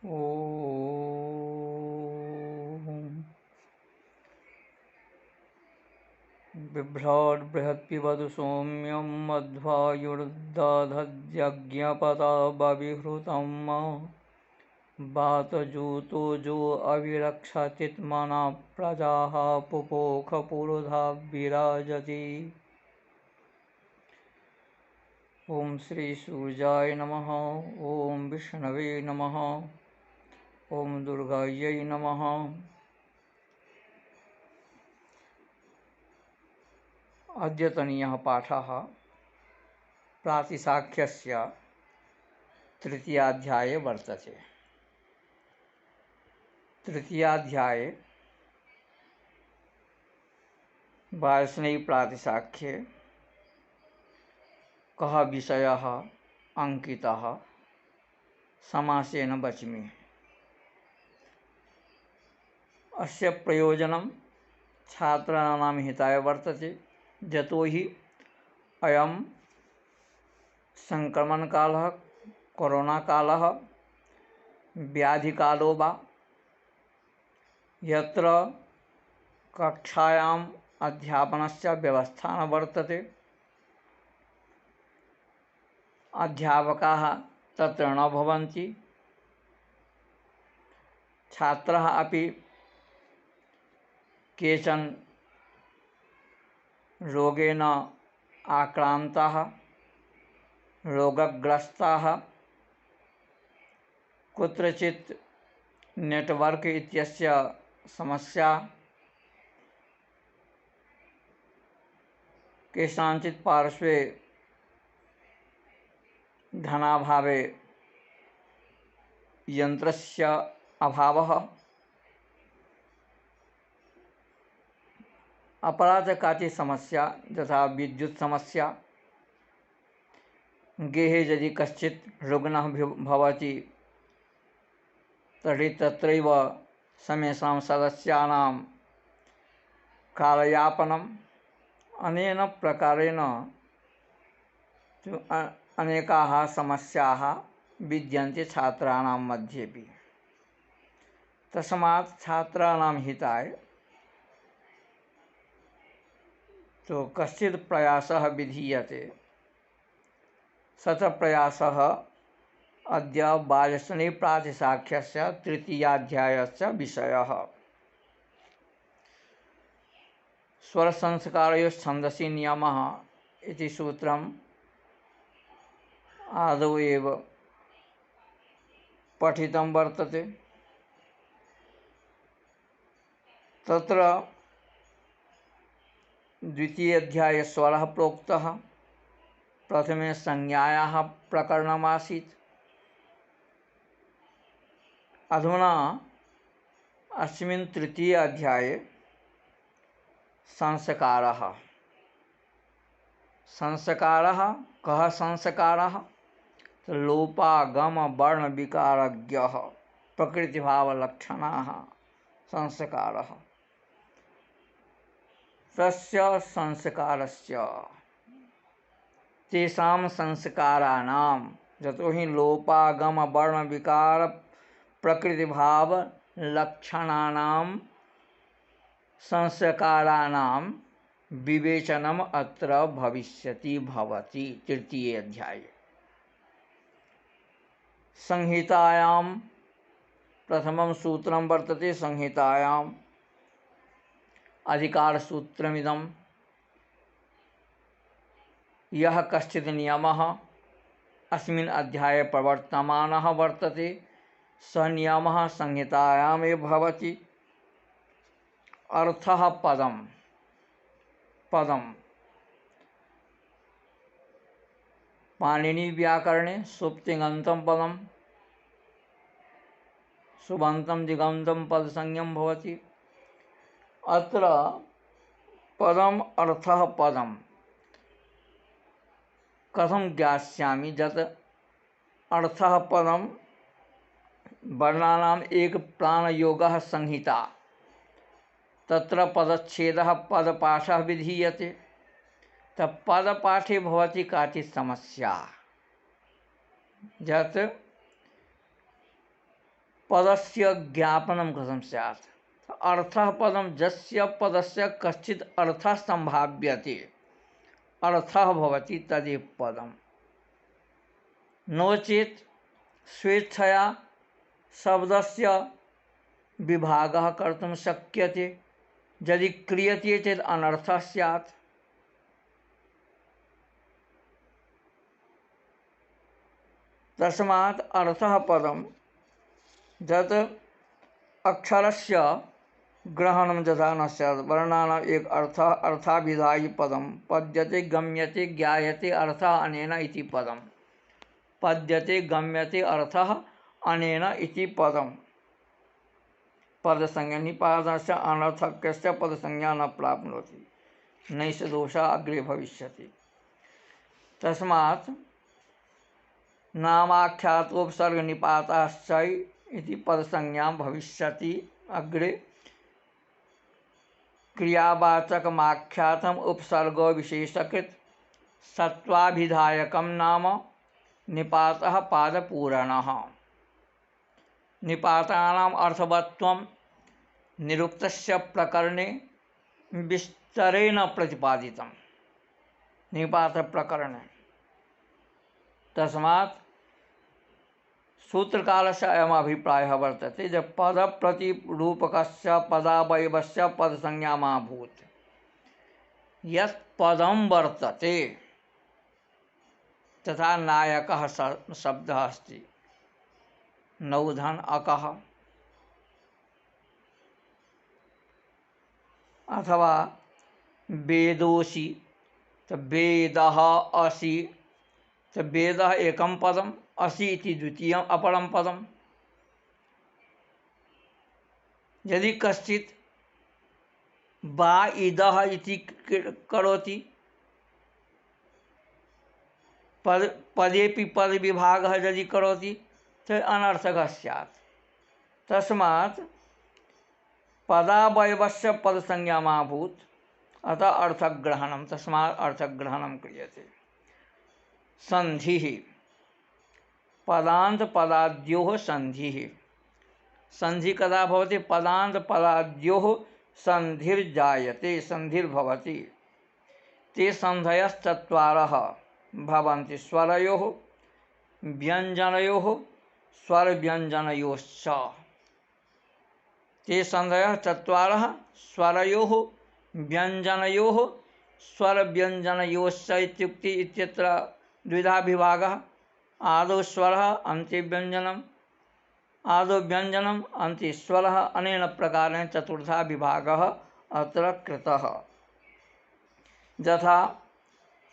ॐ बिभ्राट् बृहत्पिबतु सौम्यं मध्वायुर्दधत्यज्ञपदा बविहृतं वातजूतो जो अविरक्षतित्मना प्रजाः पुपोख पुरुधा विराजति। ओम श्री सूर्याय नमः। ओम विष्णवे नमः। ओम दुर्गायै नमः। अद्यतनीयः पाठः प्रातिशाख्यस्य तृतीयाध्याये वर्तते। तृतीयाध्याये वार्ष्णेय प्रातिशाख्ये कः विषयः अंकितः समासेन वच्मि। अस्य प्रयोजनं छात्राणां हिताय वर्तते, यतो हि अयं संक्रमणकालः, कोरोनाकालः, व्याधिकालो वा, यत्र कक्षायाम् अध्यापनस्य व्यवस्था न वर्तते, अध्यापकाः तत्र न भवन्ति, छात्राः अपि केचन रोगेण आक्रांताः, रोगग्रस्ताः, कुत्रचित् नेटवर्क इत्यस्य समस्या, केषाञ्चित् पार्श्वे धनाभावे यन्त्रस्य अभावः, अपरा च काचित् समस्या यथा विद्युत् समस्या। गृहे यदि कश्चित् रुग्णः भवति तर्हि तत्रैव समेषां सदस्यानां कालयापनम्, अनेन प्रकारेण अनेकाः समस्याः विद्यन्ते छात्राणां मध्येपि। तस्मात् छात्राणां हिताय तो कश्चित् प्रयासः विधीयते। सः प्रयासः अद्य वार्ष्णेय प्रातिशाख्यस्य तृतीयाध्यायस्य विषयः। स्वरसंस्कारयोश्छन्दसि नियमः इति सूत्रम् आदौ एव पठितं वर्तते। तत्र द्वितीय अध्याये स्वरः प्रोक्तः। प्रथमे संज्ञायाः प्रकरणमासीत्। अधुना अस्मिन् तृतीय अध्याये संस्कारः। संस्कारः कः संस्कारः? लोपागम वर्ण विकारज्ञः प्रकृतिभावलक्षणाः संस्कारः। तस्य संस्कारस्य तेषां संस्काराणां, यतो हि लोपागम वर्ण विकार प्रकृतिभाव लक्षणानां संस्काराणां विवेचनम् अत्र भवति तृतीय अध्याये। संहितायां प्रथमं सूत्रं वर्तते। संहितायाम् अधिकारसूत्रमिदं। यः कश्चित् नियमः अस्मिन् अध्याये प्रवर्तमानः वर्तते, सः नियमः संहितायामेव भवति। अर्थः पदं पाणिनिव्याकरणे सुप्तिङन्तं पदं सुबन्तं दिगन्तं पदसंज्ञं भवति। अत्र पदम् अर्थः पदं कथं ज्ञास्यामि? यत् अर्थः पदं वर्णानाम् एक प्राणयोगः संहिता, तत्र पदच्छेदः पदपाठः विधीयते। तत्पदपाठे भवति काचित् समस्या, यत् पदस्य ज्ञापनं कथं स्यात्? अर्थः पदं यस्य पदस्य कश्चित् अर्थः सम्भाव्यते, अर्थः भवति तदेव पदम्। नो चेत् स्वेच्छया शब्दस्य विभागः कर्तुं शक्यते, यदि क्रियते चेत् अनर्थः स्यात्। तस्मात् अर्थः पदं यत् अक्षरस्य ग्रहणं यथा न स्यात्। वर्णानाम् एक अर्थः अर्थाभिधायी पदं पद्यते गम्यते ज्ञायते अर्थः अनेन इति पदम्। पद्यते गम्यते अर्थः अनेन इति पदम्। पदसंज्ञा निपातस्य अनर्थकस्य पदसंज्ञा न प्राप्नोति, नैष दोषः अग्रे भविष्यति। तस्मात् नामाख्यातोपसर्ग निपातश्च इति पदसंज्ञा भविष्यति अग्रे। क्रियावाचकमाख्यातम् उपसर्गो विशेषकृत सत्वाभिधायकं नाम निपातः पादपूरणः। निपातानाम् अर्थवत्त्वं निरुक्तस्य प्रकरणे विस्तरेण प्रतिपादितं। निपात प्रकरणे तस्मात् सूत्रकारस्य अयम् अभिप्रायः वर्तते यत् पदप्रतिरूपकस्य पदावयवस्य पदसंज्ञा मा भूत्। यत् पदं वर्तते तथा नायकः शब्दः अस्ति, नौधन अकः, अथवा वेदोसि तो वेदः असि, तो वेदः एकं पदम्, असि इति द्वितीयम् अपरं पदम्। यदि कश्चित् वा इदः इति करोति, पदेपि पदविभागः यदि करोति तो अनर्थकः स्यात्। तस्मात् पदावयवस्य पदसंज्ञा मा भूत्, अतः अर्थग्रहणं, तस्मात् अर्थग्रहणं क्रियते। संधिः पदान्त पदाद्योः संधिः। संधि कदा भवति? पदान्त पदाद्योः संधिर्जायते, संधिर्भवति। ते संधयश्चत्वारः भवन्ति स्वरयोः व्यञ्जनयोः स्वरव्यञ्जनयोश्च। ते संधयः चत्वारः स्वरयोः व्यञ्जनयोः स्वरव्यञ्जनयोश्च इत्युक्ते इत्यत्र द्विधा विभागः। आदौ स्वरः अन्ते व्यञ्जनम्, आदौ व्यञ्जनम् अन्ते स्वरः। अनेन प्रकारेण चतुर्था विभागः अत्र कृतः। यथा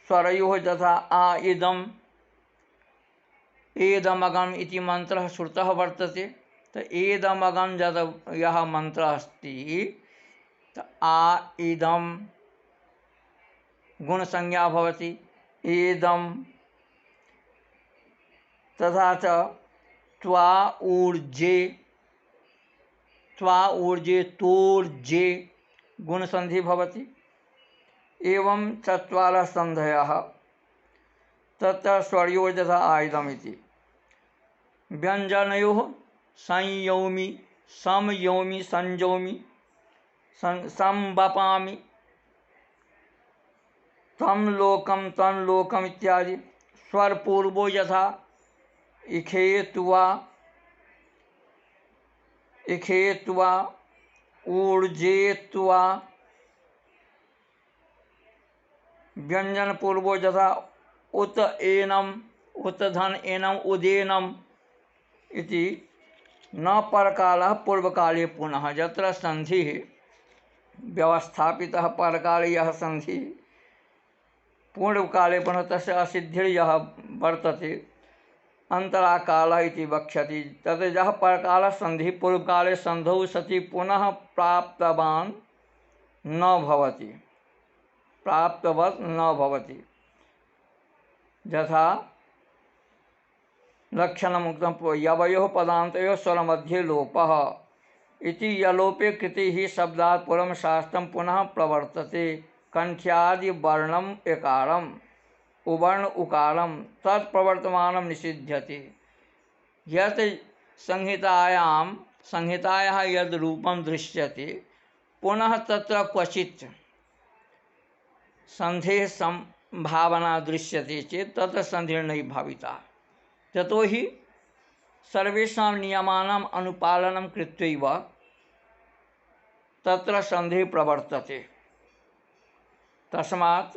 स्वरयोः यथा आ इदम् एदमगम् इति मंत्रः श्रुतः वर्तते। तो एदमगम् यः मंत्रः अस्ति, तो आ इदम् गुणसंज्ञा भवति एदम्। तथा च त्वा ऊर्जे, त्वा ऊर्जे तोर्जे गुणसंधि भवति। एवं चत्वारः संधयः। तत्र स्वरयोः यथा आयुधम् इति, व्यञ्जनयोः संयौमि, समयौमि, संजौमि, संवपामि, तं लोकं तं लोकम् इत्यादि। स्वरपूर्वो यथा इखेत्वा, इखेत्वा, ऊर्जेत्वा। व्यंजन पूर्वो यथा उत एनम, उत धन एनम, उदेनम इति। न परकालः पूर्वकाले पुनः। यत्र संधिः व्यवस्थापितः परकाले यः संधिः पूर्वकाले पुनः तस्य असिद्धिर्यः वर्तते अंतराकालः इति वक्ष्यति। तत् यः परकालः संधिः पूर्वकाले संधौ सति पुनः प्राप्तवान् न भवति, प्राप्तवत् न भवति। यथा लक्षणम् उक्तं यवयोः पदान्तयोः स्वरमध्ये लोपः इति। यलोपे कृते हि शब्दात् पूर्वं शास्त्रं पुनः प्रवर्तते। कंठ्यादि वर्णम् एकारम् उवर्ण उकारं तत् प्रवर्तमानं निषिध्यते। यत् संहितायाः यद् रूपं दृश्यते पुनः तत्र क्वचित् संधेः संभावना दृश्यते चेत् तत्र संधिर्नैव भाविता। ततोहि सर्वेषां नियमानाम् अनुपालनं कृत्वैव तत्र संधिः प्रवर्तते। तस्मात्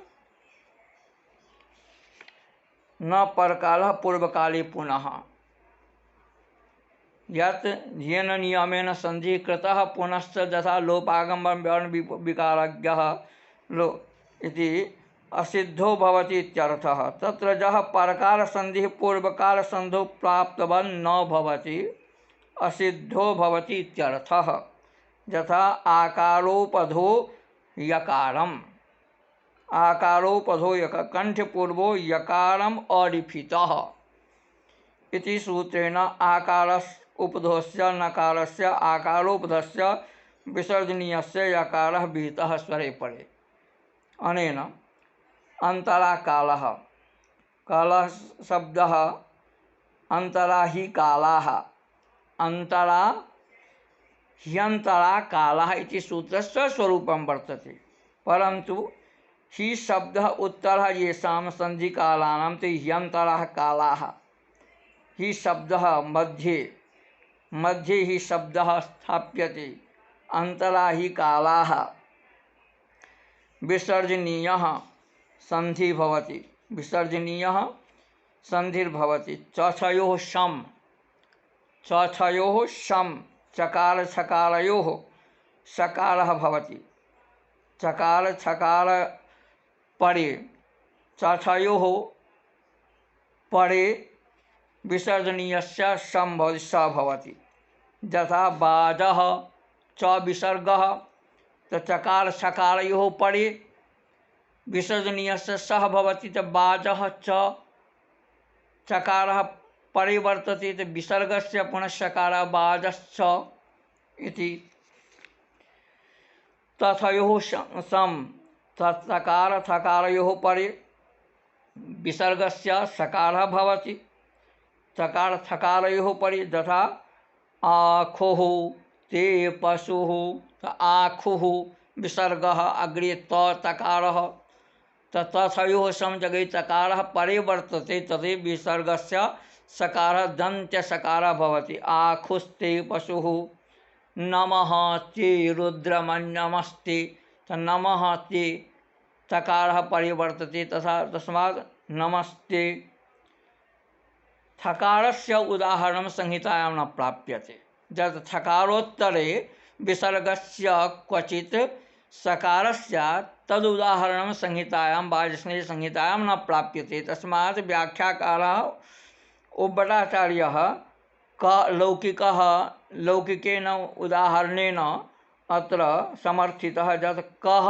न परकालः पूर्वकाले पुनः यत् येन नियमेन संधिः कृतः पुनश्च यथा लोपागमन वर्ण विकारज्ञः लो इति असिद्धो भवति इत्यर्थः। तत्र यः परकाल संधिः पूर्वकाल संधौ प्राप्तवान् न भवति असिद्धो भवति इत्यर्थः। यथा आकारोपधो यकारम् आकारोपधो यकार कंठपूर्वो यकारम् अलिखितः इति सूत्रेण आकारस्य उपधोस्य नकारस्य आकारोपधस्य विसर्जनीयस्य यकारः विहितः स्वरे परे। अनेन अंतरा कालः कालः शब्दः अंतरा हि कालाः अंतरा ह्यंतरा कालः इति सूत्रस्य स्वरूपं वर्तते। परन्तु हि शब्दः उत्तरः येषां संधिकालानां ते ह्यंतरः कालाः हि शब्दः मध्ये हि शब्दः स्थाप्यते अंतरा हि कालाः विसर्जनीयः संधि भवति विसर्जनीयः संधिर्भवति। चछयोः शम चकार छकारयोः सकारः भवति चकार छकार परे चछयोः परे विसर्जनीयस्य शम भवति स भवति। यथा बाजः च विसर्गः तो चकार छकारयोः परे विसर्जनीयस्य सः भवति तो बाजः च चकारः परे वर्तते तो विसर्गस्य पुनः सकारः बाजश्च इति। तथयोः सम तकार थकारयोः परे विसर्गस्य सकारः भवति चकार थकारयोः परे। यथा आखुः ते पशुः आखुः विसर्गः अग्रे तकारः तथयोः समजगे चकारः परे वर्तते तदे विसर्गस्य सकारः दन्त्यसकारः भवति। आखुस्ते पशुः नमः ते रुद्रमन्यमस्ते नमः ते चकारः परे वर्तते तथा तस्मात् नमस्ते। थकारस्य उदाहरणं संहितायां न प्राप्यते। यत् थकारोत्तरे विसर्गस्य क्वचित् सकारस्य तदुदाहरणं संहितायां वाजस्नेहि संहितायां न प्राप्यते। तस्मात् व्याख्याकारः उद्भटाचार्यः लौकिकः लौकिकेन उदाहरणेन अत्र समर्थितः। यत् कः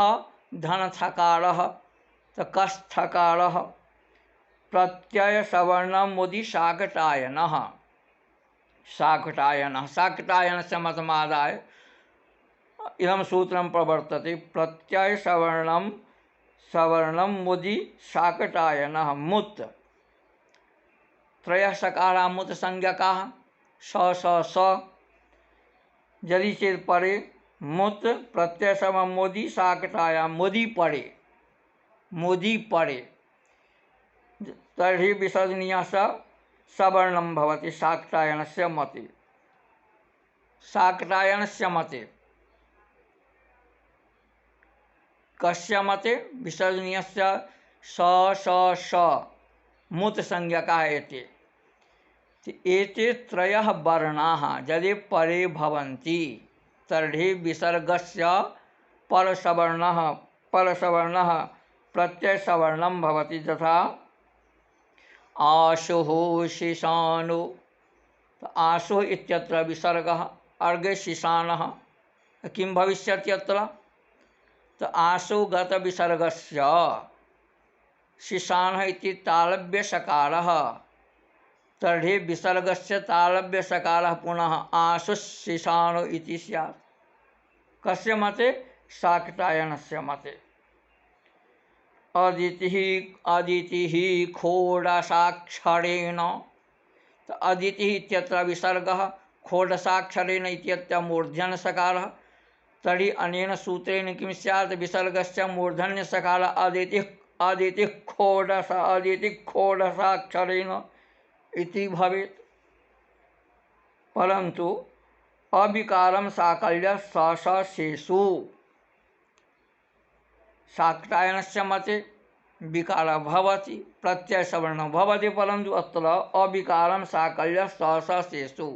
धनथकारः कस्थकारः प्रत्यय सवर्णं मुदि शाकटायनः शाकटायनस्य मतमादाय इदं सूत्रं प्रवर्तते। प्रत्यय सवर्णं मुदि शाकटायनः मुत् त्रयः सकारा मुत् संज्ञकाः स यदि चेत् परे मुत् प्रत्यय सवर्णं मुदि शाकटाया मुदि परे तर्हि विसर्जनीयः सवर्णं भवति शाकटायनस्य मते कस्य मते विसर्जनीयस्य स मुत् संज्ञकाः एते त्रयः वर्णाः यदि परे भवन्ति तर्हि विसर्गस्य परसवर्णः प्रत्ययसवर्णं भवति। यथा आशुः शिशानो आशुः इत्यत्र विसर्गः अर्घे शिशानः किं भविष्यति अत्र तो आशुगत विसर्गस्य शिशानः इति तालव्यसकारः तर्हि विसर्गस्य तालव्यसकारः पुनः आशुशिशानो इति स्यात्। कस्य मते शाकटायनस्य मते। अदितिः खोडसाक्षरेण तो अदिति इत्यत्र विसर्गः खोडसाक्षरेण इत्यत्र मूर्धन्यसकारः तर्हि अनेन सूत्रेण किं स्यात् विसर्गस्य मूर्धन्यसकारः अदिति खोडसाक्षरेण इति भवेत्। परन्तु अविकारं साकल्य शेषु शाक्तायनस्य मते विकार भवति प्रत्ययसवर्णः भवति, परन्तु अत्र अविकारं साकल्य शेषु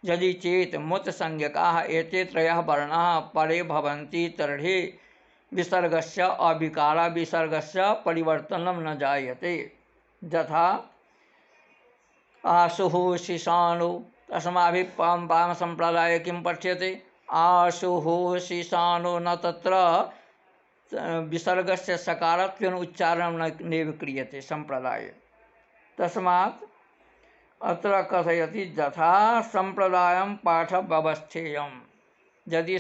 यदि चेत् मुत्संज्ञकाः एते त्रयः वर्णाः परे भवन्ति तर्हि विसर्गस्य अविकार विसर्गस्य परिवर्तनं न जायते। यथा आशुः शिशाणु अस्माभिः पाम संप्रदाय किं पठ्यते आशुः शिशाणु न तत्र विसर्गस्य सकारत्वेन उच्चारणं नैव क्रियते संप्रदाये। तस्मात् अत्र कथयति यथा संप्रदायं पाठ व्यवस्थेयं यदि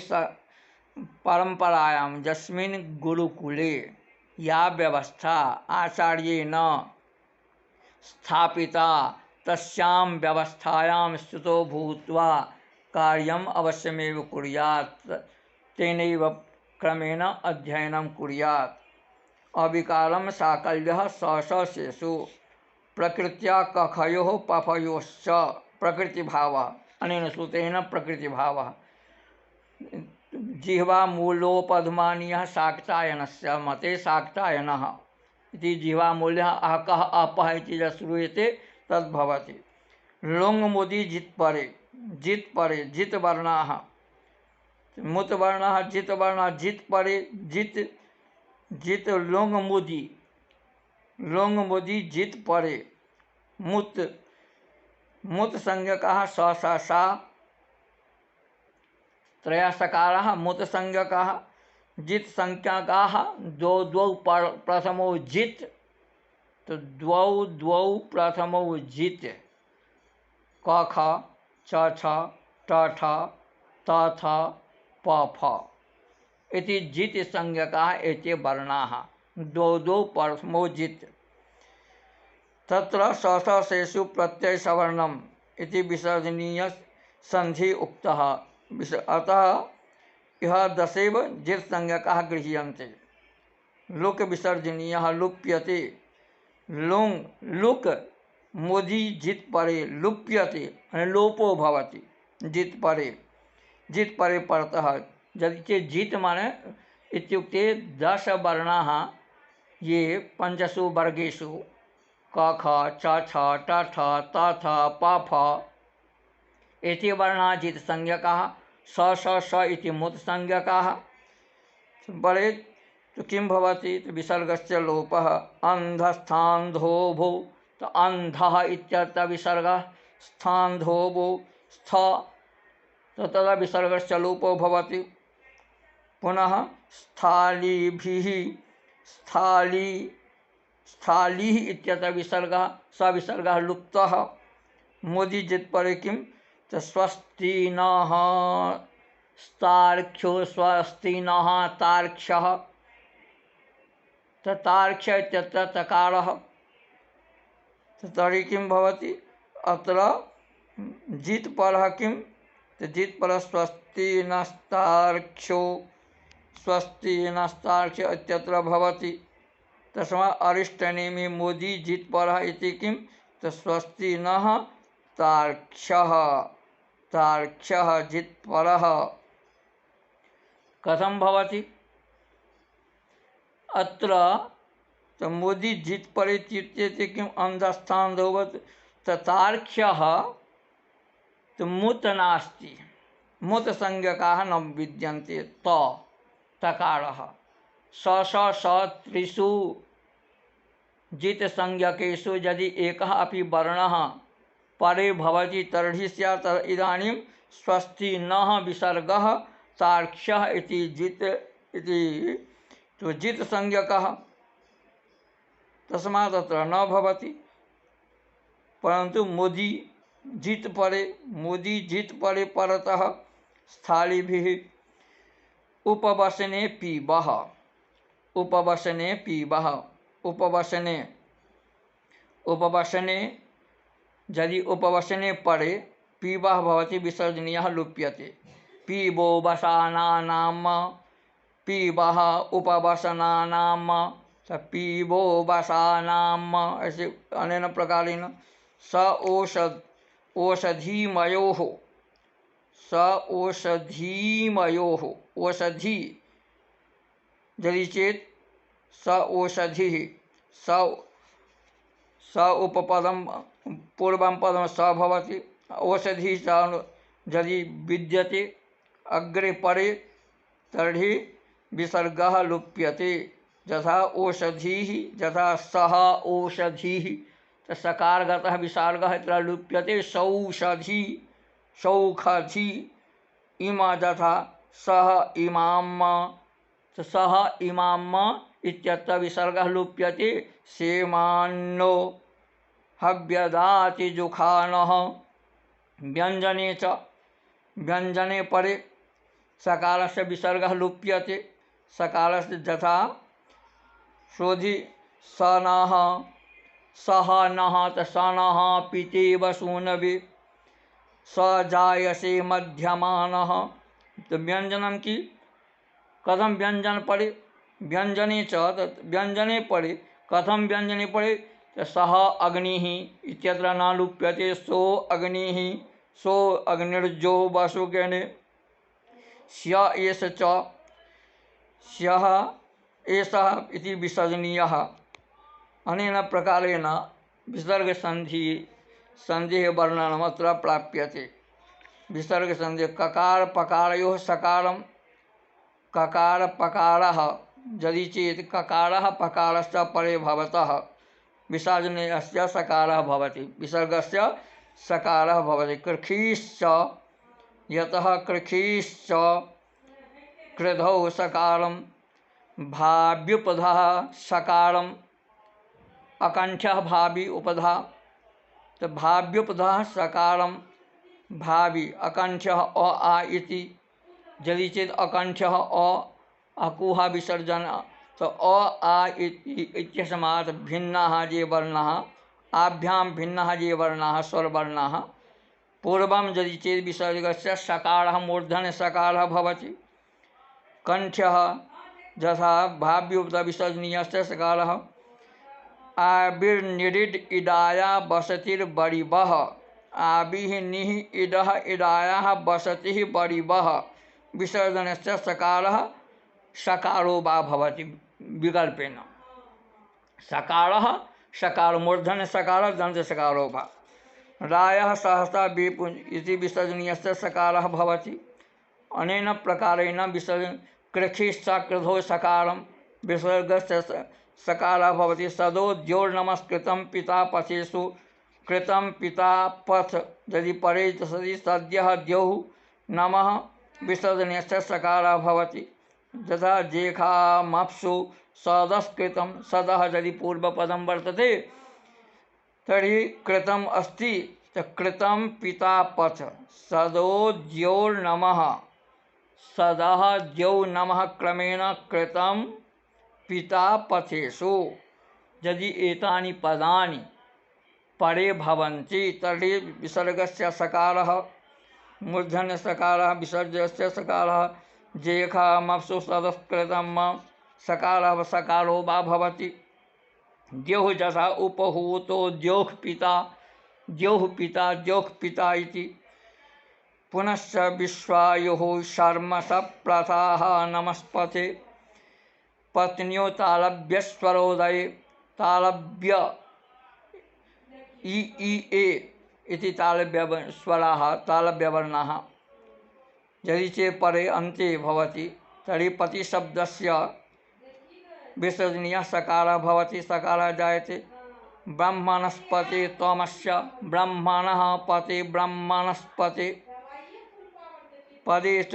परंपरायां यस्मिन् गुरुकुले या व्यवस्था आचार्येण स्थापिता तस्यां व्यवस्थायां स्थितो भूत्वा कार्यम् अवश्यमेव कुर्यात्, तेनैव क्रमेण अध्ययनं कुर्यात्। अविकारं साकल्यः शेषु प्रकृत्या कखयोः पफयोश्च प्रकृतिभावः अनेन सूत्रेण प्रकृतिभावः जिह्वामूलोपधमानीयः शाक्तायनस्य मते शाक्तायनः इति जिह्वामूल्यः अहकः अपः इति यत् श्रूयते तद्भवति। लुङ् मुदि जित् परे जित् वर्णाः मुत् वर्णाः जित् वर्णाः जित् परे जित् लुङ् मुदि जित् परे मुत् संज्ञकाः सा त्रयः सकाराः मुत् संज्ञकाः जित् संज्ञकाः द्वौ प्रथमो जित् तो द्वौ प्रथमो जित् क ख छ छ ट ठ त थ प फ इति जित् संज्ञकाः एते वर्णाः द्वौ प्रथमो जित् तत्र शेषु प्रत्यय सवर्णम् इति विसर्जनीय संधि उक्तः। अतः यह दशैव जित् संज्ञकाः गृह्यन्ते। लुक् विसर्जनीयः लुप्यते लुक् मुदि जित् परे लुप्यते लोपो भवति जित् परे परतः यदि चेत् जित् माने इत्युक्ते 10 वर्णाः ये 5 वर्गेषु क ख छ छ ट ठ त थ प फ एते वर्णाः जित् संज्ञकाः स इति मुत् संज्ञकाः परे तो किं भवति विसर्गस्य लोपः अन्धस्थान्धोभौ तो अन्धः इत्यत्र विसर्गः स्थान्धोभौ स्थ तो तदा विसर्गस्य लोपो भवति। पुनः स्थालीभिः स्थालीः इत्यत्र विसर्गः स विसर्गः लुप्तः। मुदि जित् परे किं तो स्वस्तिनः स्तार्क्ष्यो स्वस्तिनः तार्क्ष्यः तार्क्ष्य इत्यत्र तकारः तर्हि किं भवति अत्र जित् परः किं जित् परः स्वस्ति नस्तार्क्ष्यो इत्यत्र भवति। तस्मात् अरिष्टनेमि मुदि जित् परः इति किं तो स्वस्ति नः तार्क्ष्यः जित् परः कथं भवति अत्र तो मुदि जित् परे इत्युच्यते किम् अन्धस्थान्धोवत् तार्क्ष्यः तो मुत् नास्ति मुत् संज्ञकाः न विद्यन्ते तकारः स त्रिषु जित् संज्ञकेषु यदि एकः अपि वर्णः परे भवति तर्हि स्यात् इदानीं स्वस्ति नः विसर्गः तार्क्ष्यः इति जित् इति तो जित् संज्ञकः तस्मात् अत्र न भवति। परन्तु मुदि जित् परे परतः स्थालीभिः उपवसने यदि उपवसने परे पीबः भवति विसर्जनीयः लुप्यते। पीबो वसानानाम पीबः उपवसनानाम पीबो वसानाम, ऐसे अनेन प्रकारेण स ओषधीमयोः ओषधि यदि चेत् स ओषधिः स उपपदं पूर्वं पदं स भवति। ओषधि यदि विद्यते अग्रे परे तर्हि विसर्गः लुप्यते। यथा ओषधिः यथा सः ओषधिः सकारगतः विसर्गः तत्र लुप्यते। सौषधि सौखधि इमा यथा सः इमाम सः इमाम इत्यत्र विसर्गः लुप्यते। सेमान्नो हव्यदाति जुखानः। व्यंजने च व्यंजने परे सकारस्य विसर्गः लुप्यते। सकारस्य यथा शोधि सनः सह नः सनः पितेव सूनवे स जायसे मध्यमानः। तो व्यंजनम की कथम व्यंजन पड़े व्यंजने च व्यंजने पड़े कथम व्यंजने पड़े सह अग्निः इत्यत्र न लुप्यते। सो अग्निः सो अग्निर्जो वसुगणे स्य एष च स्यः एषः इति विसर्जनीयः। अनेन प्रकारेण विसर्ग संधेः वर्णनम् अत्र प्राप्यते। विसर्ग संधि ककार पकारयोः सकारं ककार पकारः यदि चेत् ककारः पकारस्य परे भवतः विसर्जने अस्य सकारः भवति। विसर्गस्य सकारः भवति। कृखीश्च यतः कृखीश्च कृधौ सकारं भाव्युपधः सकारम् अकंठ्यः भावी उपधा। तो भाव्युपधः सकारं भावी अकंठ्यः अ आ इति। यदि चेत् अकंठ्यः अ अकुहा विसर्जन तो अ आ इत्यस्मात् भिन्नाः ये वर्णाः आभ्यां भिन्नाः ये वर्णाः स्वरवर्णाः पूर्वं यदि चेत् विसर्गस्य सकारः मूर्धन्य सकारः भवति। कंठ्यः यथा भाव्युपध विसर्जनीयस्य सकारः आबिर्निरिड् इडाया बसतिर्बरिवः। आबिः निः इडः इडायाः बसतिः बरिवः विसर्जनस्य सकारः सकारो वा भवति विकल्पेन। सकारः सकार मूर्धन्य सकारः दंत सकारो वा। रायः सहसा विपुञ्ज इति विसर्जनीयस्य सकारः भवति। अनेन प्रकारेण विसर्जन कृखिश्च कृधो सकारं विसर्गस्य सकारः भवति। सदोद्योर्नमस्कृतं पिता पथेषु कृतं पिता पथ यदि परे सदि सद्यः द्यौः नमः विसर्जनस्य सकारः भवति। यथा जेखामप्सु सदस्कृतं सदः यदि पूर्वपदं वर्तते तर्हि कृतम् अस्ति कृतं पिता पथ सदोद्योर्नमः सदः द्यौ नमः क्रमेण कृतं पिता पथेषु। यदि एतानि पदानि परे भवन्ति तर्हि विसर्गस्य सकारः मूर्धन्य सकारः विसर्गस्य सकारः जेखामप्सु सदस्कृतं सकारः सकारो वा भवति। द्यौः यथा उपहूतो द्यौः पिता इति। पुनश्च विश्वायुः शर्म सप्रथाः नमस्पते पत्न्यो तालव्यस्वरोदये तालव्य ई ए इति स्वराः तालव्यवर्णाः यदि चेत् परे अन्ते भवति तर्हि पतिशब्दस्य विसर्जनीयः सकारः भवति। सकारः जायते। ब्रह्मणस्पते त्वमस्य ब्रह्मणः पते ब्रह्मणस्पते पदे च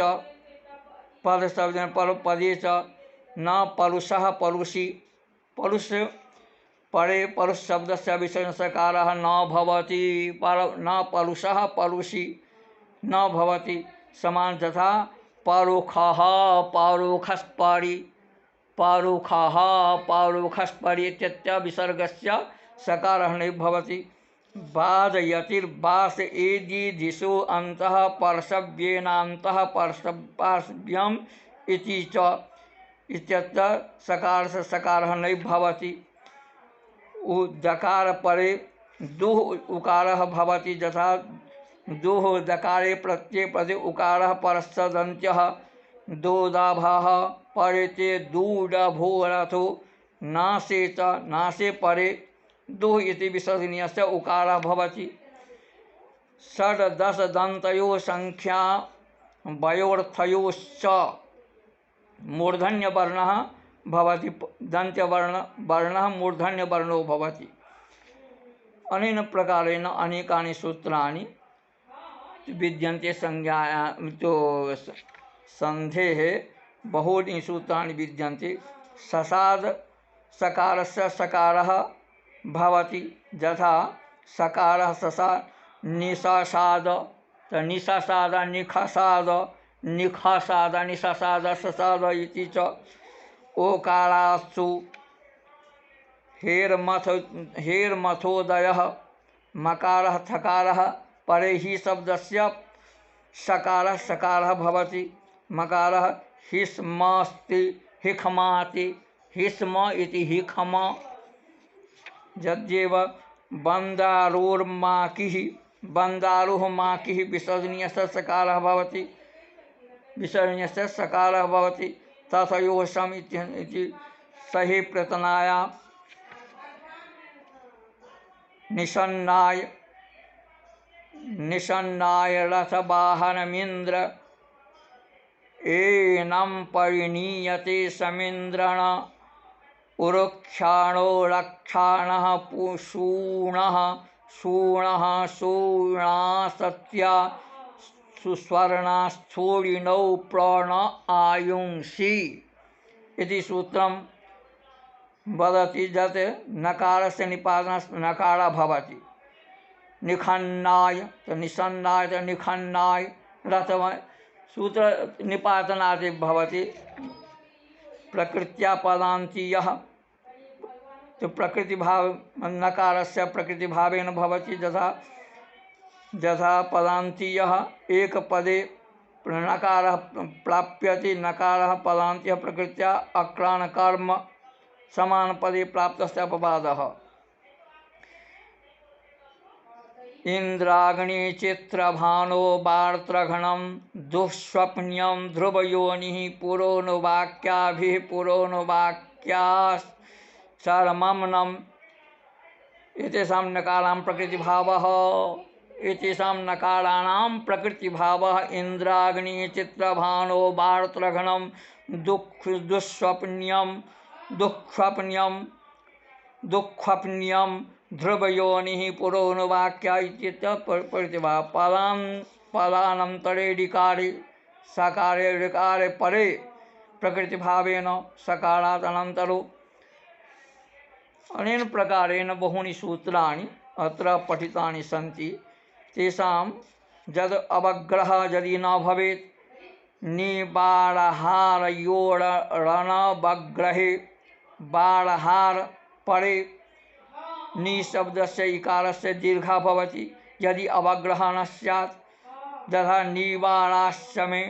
पद शब्देन पदे च न परुषः परुषि परुष परे परुष शब्दस्य विसर्जन सकारः न भवति। न परुषः परुषि न भवति। समान तथा पारुखः पारुखस्परि पारुखः पारुखस्परि इत्यस्य विसर्गस्य सकारः न भवति। बाधयतिर्बास एदि दिशो अन्तः पर्शव्येनान्तः पार्श्व्यम् इति च इत्यत्र सकार से सकारः नहीं भवति। दकार परे दुः उकारः भवति यथा दुः दकारे प्रत्यये पदे उकारः परस्तदन्त्यः दोदाभः परे ते दूडभोरथो नासे च नासे परे दुः इति विसर्जनीयस्य उकारः भवति। षड्दश दन्तयोः संख्या वयोर्थयोश्च मूर्धन्यवर्णः भवति। दन्त्यवर्णः मूर्धन्यवर्णो भवति। अनेन प्रकारेण अनेकानि सूत्राणि विद्यन्ते। संज्ञायां तो सन्धेः बहूनि सूत्राणि विद्यन्ते। ससाद सकारस्य सकारः भवति यथा सकारः ससा निसासाद निसासाद निखसाद निखसाद निसासाद ससाद इति च। ओकारास्तु हेर्मथोदयः मकारः थकारः परे हि शब्दस्य सकारः सकारः भवति। मकारः हिस्मस्ति हिखमाति हिस्म इति हिखम। यद्येव बन्दारोर्माकिः बन्दारोः माकिः विसर्जनीयस्य सकारः भवति। विसर्जनीयस्य सकारः भवति। तथयोः सम इति सहि प्रतनाया निषन्नाय रथवाहनमिन्द्र एनं परिणीयते समिन्द्रण उरुक्षाणो रक्षाणः शूणः शूणः शूणासत्या सुस्वर्णास्थूरिणौ प्रण आयुंषि इति सूत्रं वदति। यत् नकारस्य निपातनात् नकारः भवति। निखन्नाय तो निषन्नाय तो निखन्नाय रथम सूत्र निपातनात् भवति। प्रकृत्या पदान्तीयः तो प्रकृतिभाव नकारस्य प्रकृतिभावेन भवति। यथा पदान्तीयः एक पदे नकारः प्राप्यति। नकारः पदान्तीयः प्रकृत्या अक्राणकर्म समान पदे प्राप्तस्य अपवादः। इंद्राग्नि चित्रभानो वार्त्रघणं दुःस्वप्न्यं ध्रुवयोनिः पुरोनुवाक्याभिः पुरोनुवाक्याश्चर्मम्नम् एतेषां नकारां प्रतिभावः। एतेषां नकाराणां प्रतिभावः इंद्राग्नि चित्रभानो वार्त्रघणं दुःख्वप्न्यं ध्रुवयोनिः पुरोनुवाक्या इत्यत्र प्रतिभा। पदानन्तरे ऋकारे सकारे ऋकारे परे प्रकृतिभावेन सकारात् अनन्तरो। अनेन प्रकारेण बहूनि सूत्राणि अत्र पठितानि सन्ति। तेषां यद् अवग्रहः यदि न भवेत् निबारहारयोरणवग्रहे बारहार परे नि शब्दस्य इकारस्य दीर्घः भवति। यदि अवग्रहः न स्यात् तथा निवाराश्रमे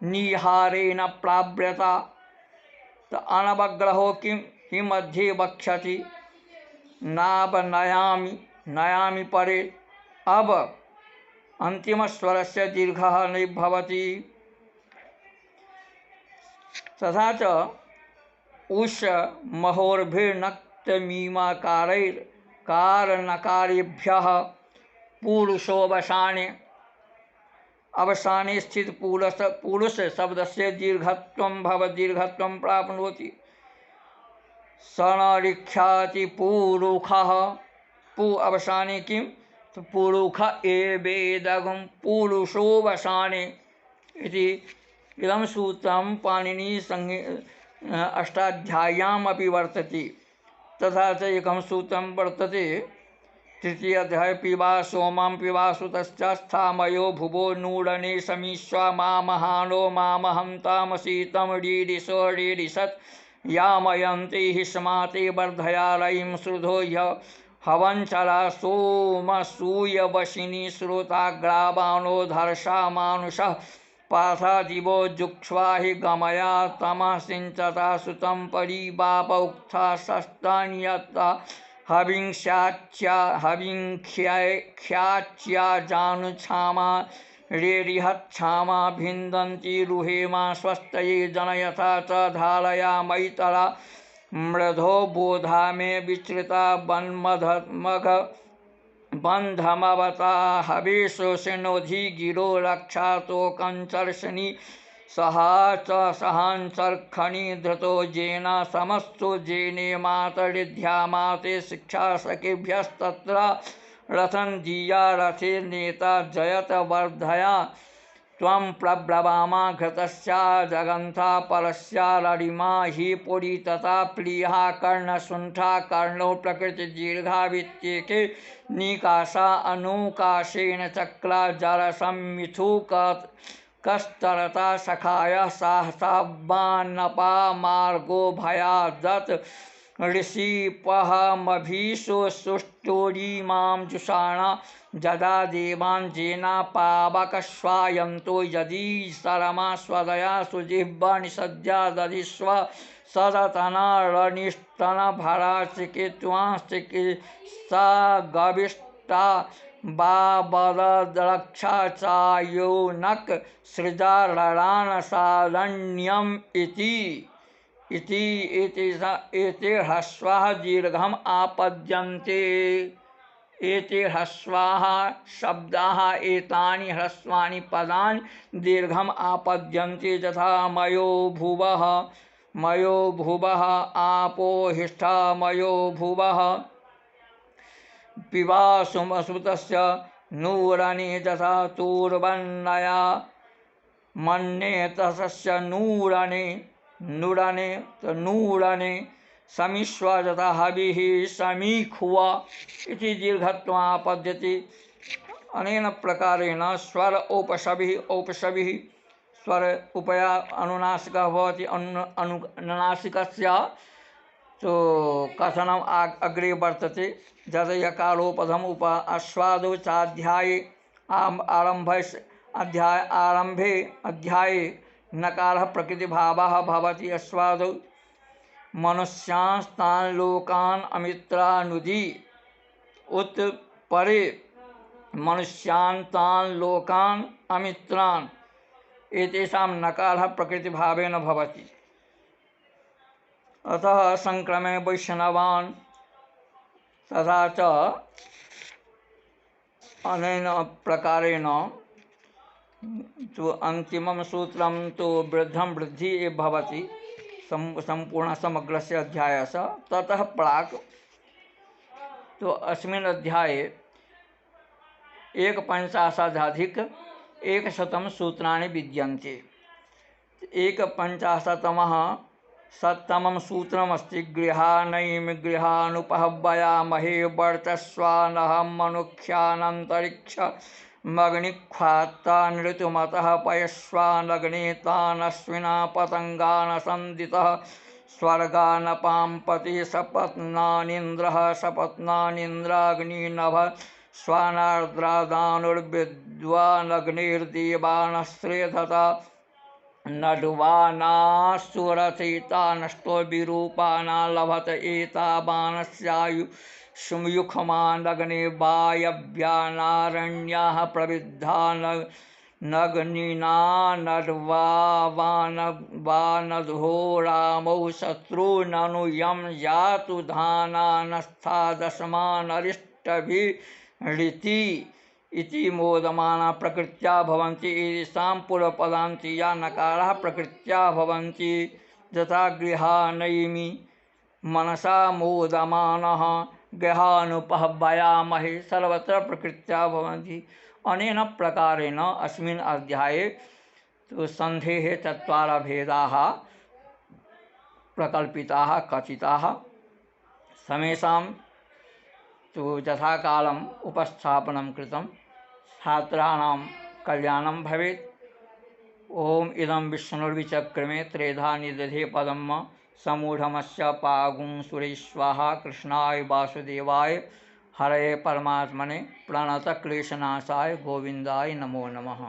निहारेण प्राव्यता तो अनवग्रहो किं हि मध्ये वक्ष्यति। नाब नयामि परे अब अंतिम स्वरस्य दीर्घः न भवति। तथा च उष महोर्भिर्नक्तमीमाकारैर्कारनकारेभ्यः पुरुषोऽवसाने अवसाने स्थित पुरुष शब्दस्य दीर्घत्वं भवति। दीर्घत्वं प्राप्नोति। सनरिख्याति पुरुखः पु अवसाने किं तो पुरुख एवेदगं पुरुषोऽवसाने इति इदं सूत्रं पाणिनी अष्टाध्याय्यामपि वर्तते। तथा च एकं सूत्रं वर्तते तृतीय अध्याय पिबा सोमं पिबासुतश्चास्थामयो भुवो नूडने समीश्वा मामहानो मामहं तामसीतं रीरिषो रीरिषत् यामयन्ते हिष्माते वर्धया रयिं श्रुधो हवंचला सोमसूयवशिनी श्रोताग्रावाणो धर्षा मानुषः पार्थादिवो जुक्ष्वा हि गमया तमः सिञ्चता सुतं परिवाप उक्था शस्तान्यता हविङ्ख्याच्या जानुक्षामा रेरिहच्छामा भिन्दन्ति रुहेमा स्वस्तये जनयथा च धारया मैतला मृधो बोधा मे विचृता वन्मघ बन्धमवता हविषोषिणोधि गिरो रक्षातो कंचर्षणि सहा च सहांसर्खणि धृतो जेन समस्तु जेने मातरिध्या माते शिक्षा सखिभ्यस्तत्र रथं दीया रथे नेता जयत वर्धया त्वं प्रब्रवामा घृतस्या जगन्था परस्या लरिमा हि पुरी तथा प्लीहा कर्णशुण्ठा कर्णो प्रकृतिदीर्घा वित्येके निकाशा अनुकाशेन चक्रा जलसंमिथुक कस्तरता सखाय साहसाबानपा मार्गो भयादत ऋषिपहमभीषो सुष्टोरीमां जुषाणा जदा देवान् जेना पावकश्वायन्तो यदि शरमा स्वदया सुजिह्वा निषद्या दधिस्व सदतनरणिस्तनभरा चिकित्वा चिकित्सा गविष्टा बाबरक्षा चायोनक सृजा रणान सारण्यम इति ह्रस्वाः दीर्घम आपद्यन्ते। एते ह्रस्वाः शब्दाः एतानि ह्रस्वानि पदानि दीर्घम आपद्यन्ते यथा मयो भुवः आपो हिष्ठा मयो भुवः पिबासुमसुतस्य नूरणे यथा तूर्वन्नया मन्येतस्य नूरणे समीश्व यथा हविः समीखुव इति दीर्घत्वापद्यते। अनेन प्रकारेण स्वर औपशभिः स्वर उपया अनुनासिकः भवति। अनुनासिकस्य तो कथनम अग्रे वर्तते। जद यकारोपधम उप आस्वादो चाध्याये अध्याये नकारः प्रकृतिभावः भवति। आस्वादो मनुष्यांस्तान् लोकान् अमित्रानुदि उत्परे मनुष्यान् तान् लोकान् अमित्रान् एतेषां नकारः प्रकृतिभावेन भवति। अतः संक्रमे वैष्णवान् तथा च अनेन प्रकारेण तो अंतिमं सूत्रं तो वृद्धं वृद्धि एव भवति संपूर्ण समग्रस्य अध्यायस्य। ततः प्राक् तो अस्मिन् अध्याये 150 सूत्राणि विद्यन्ते। 150तमं सूत्रमस्ति गृहाणैम गृहानुपहव्यामहे वर्चस्वानहं मनुष्यानन्तरिक्षमग्निख्वात्ता नृतुमतः पयस्वानग्ने तानश्विना पतङ्गान् सन्दितः स्वर्गानपां पति सपत्नानीन्द्रः सपत्नानीन्द्राग्निनभ स्वानार्द्रादानुर्विद्वानग्निर्देवानस्त्रेधता नड्वानासुरथिता नष्टो विरूपाना लभत एतावानस्यायुष्मुखमानग्ने वायव्यानारण्याः प्रविद्धा नग्निना नड्वावानधो रामौ शत्रूननु यं यातु धानानस्थादशमानरिष्टभिरिति इति मोदमाना प्रकृत्या भवन्ति। एतेषां पूर्वपदान्ति या नकाराः प्रकृत्या भवन्ति। यथा गृहाणैमि मनसा मोदमानः गृहानुपहव्यामहे सर्वत्र प्रकृत्या भवन्ति। अनेन प्रकारेण अस्मिन् अध्याये तो सन्धेः 4 भेदाः प्रकल्पिताः कथिताः। समेषां तो यथा कालम् उपस्थापनं कृतं छात्राणां कल्याणं भवेत्। ओम इदं विष्णुर्विचक्रमे त्रेधा निदधे पदम् समूढ़मस्य पागुं सुरेश्वाहा कृष्णाय वासुदेवाय हरे परमात्मने प्रणत क्लेशनाशाय गोविंदाय नमो नमः।